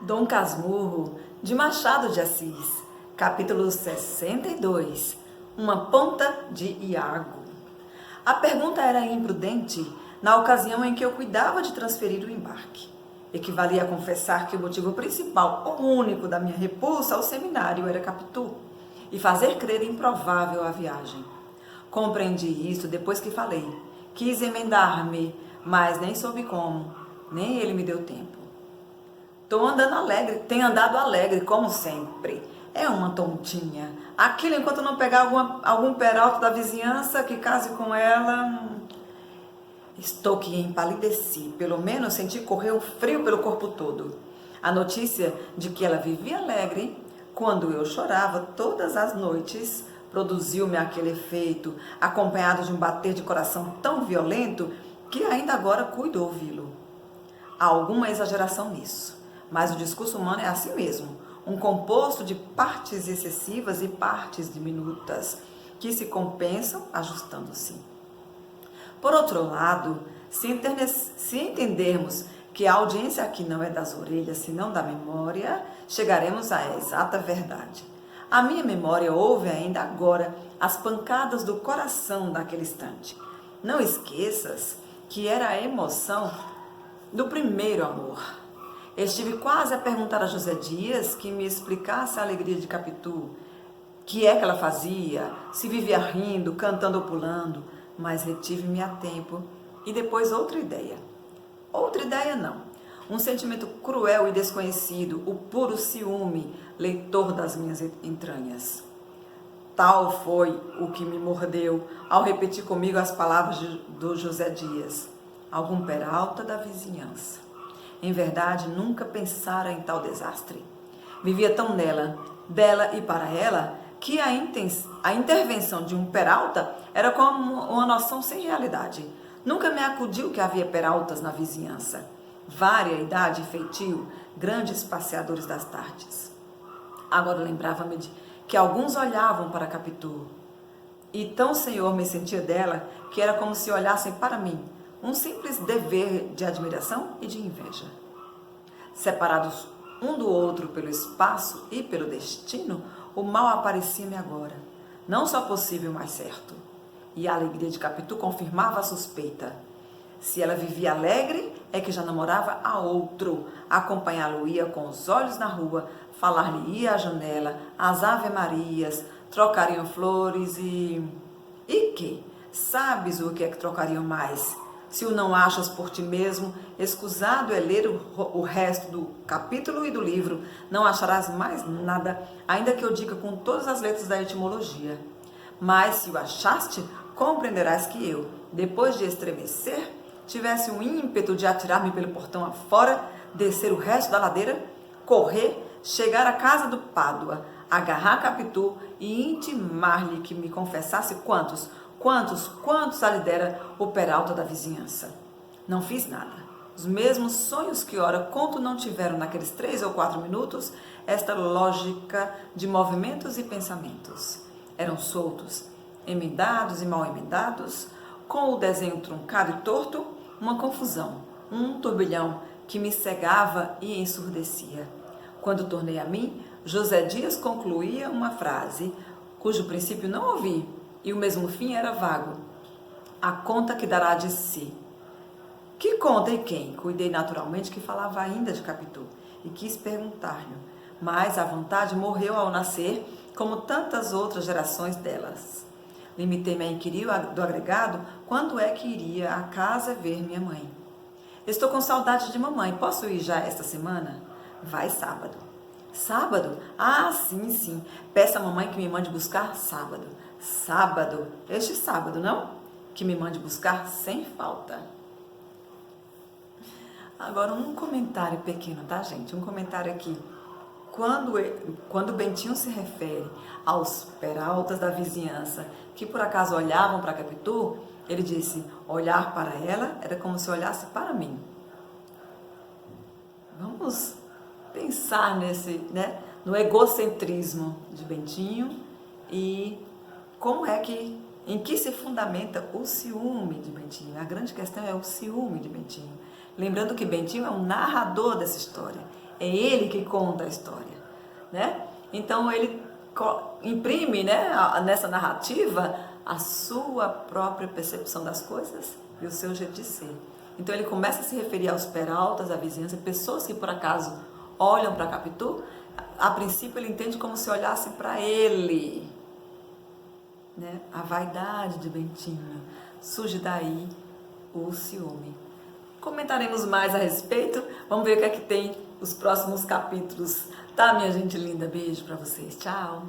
Dom Casmurro, de Machado de Assis, capítulo 62, Uma ponta de Iago. A pergunta era imprudente na ocasião em que eu cuidava de transferir o embarque. Equivalia a confessar que o motivo principal, o único da minha repulsa ao seminário era Capitu, e fazer crer improvável a viagem. Compreendi isso depois que falei. Quis emendar-me, mas nem soube como, nem ele me deu tempo. Tenho andado alegre, como sempre. É uma tontinha. Aquilo enquanto não pegar algum peralta da vizinhança que case com ela. Estou que empalideci, pelo menos senti correr um frio pelo corpo todo. A notícia de que ela vivia alegre, quando eu chorava todas as noites, produziu-me aquele efeito, acompanhado de um bater de coração tão violento que ainda agora cuido ouvi-lo. Há alguma exageração nisso. Mas o discurso humano é assim mesmo, um composto de partes excessivas e partes diminutas, que se compensam ajustando-se. Por outro lado, se entendermos que a audiência aqui não é das orelhas, senão da memória, chegaremos à exata verdade. A minha memória ouve ainda agora as pancadas do coração daquele instante. Não esqueças que era a emoção do primeiro amor. Estive quase a perguntar a José Dias que me explicasse a alegria de Capitu, que é que ela fazia, se vivia rindo, cantando ou pulando, mas retive-me a tempo e depois outra ideia. Outra ideia não, um sentimento cruel e desconhecido, o puro ciúme, leitor das minhas entranhas. Tal foi o que me mordeu ao repetir comigo as palavras do José Dias, algum peralta da vizinhança. Em verdade, nunca pensara em tal desastre. Vivia tão nela, dela e para ela, que a intervenção de um peralta era como uma noção sem realidade. Nunca me acudiu que havia peraltas na vizinhança. Variedade e feitio, grandes passeadores das tardes. Agora lembrava-me de que alguns olhavam para Capitu. E tão senhor me sentia dela, que era como se olhassem para mim, um simples dever de admiração e de inveja. Separados um do outro pelo espaço e pelo destino, o mal aparecia-me agora, não só possível, mas certo. E a alegria de Capitu confirmava a suspeita. Se ela vivia alegre, é que já namorava a outro, acompanhá-lo-ia com os olhos na rua, falar-lhe-ia à janela, as ave-marias, trocariam flores e que? Sabes o que é que trocariam mais? Se o não achas por ti mesmo, escusado é ler o resto do capítulo e do livro, não acharás mais nada, ainda que eu diga com todas as letras da etimologia. Mas se o achaste, compreenderás que eu, depois de estremecer, tivesse um ímpeto de atirar-me pelo portão afora, descer o resto da ladeira, correr, chegar à casa do Pádua, agarrar Capitu e intimar-lhe que me confessasse quantos a lhe dera o peralta da vizinhança. Não fiz nada. Os mesmos sonhos que ora conto não tiveram naqueles 3 ou 4 minutos esta lógica de movimentos e pensamentos. Eram soltos, emendados e mal emendados, com o desenho truncado e torto, uma confusão, um turbilhão que me cegava e ensurdecia. Quando tornei a mim, José Dias concluía uma frase, cujo princípio não ouvi, e o mesmo fim era vago. A conta que dará de si. Que conta e quem? Cuidei naturalmente que falava ainda de Capitu e quis perguntar-lhe, mas a vontade morreu ao nascer, como tantas outras gerações delas. Limitei-me a inquirir do agregado quando é que iria à casa ver minha mãe. Estou com saudade de mamãe, posso ir já esta semana? Vai sábado. Sábado? Ah, sim. Peça à mamãe que me mande buscar sábado. Sábado? Este sábado, não? Que me mande buscar sem falta. Agora um comentário pequeno, tá, gente? Um comentário aqui. Quando Bentinho se refere aos peraltas da vizinhança que por acaso olhavam para Capitu, ele disse, olhar para ela era como se olhasse para mim. Vamos pensar no egocentrismo de Bentinho e em que se fundamenta o ciúme de Bentinho. A grande questão é o ciúme de Bentinho. Lembrando que Bentinho é o narrador dessa história. É ele que conta a história, né? Então ele imprime, né, nessa narrativa a sua própria percepção das coisas e o seu jeito de ser. Então ele começa a se referir aos peraltas, à vizinhança, pessoas que por acaso olham para Capitu. A princípio ele entende como se olhasse para ele, né? A vaidade de Bentinho, surge daí o ciúme. Comentaremos mais a respeito, vamos ver o que é que tem os próximos capítulos, tá, minha gente linda? Beijo para vocês, tchau!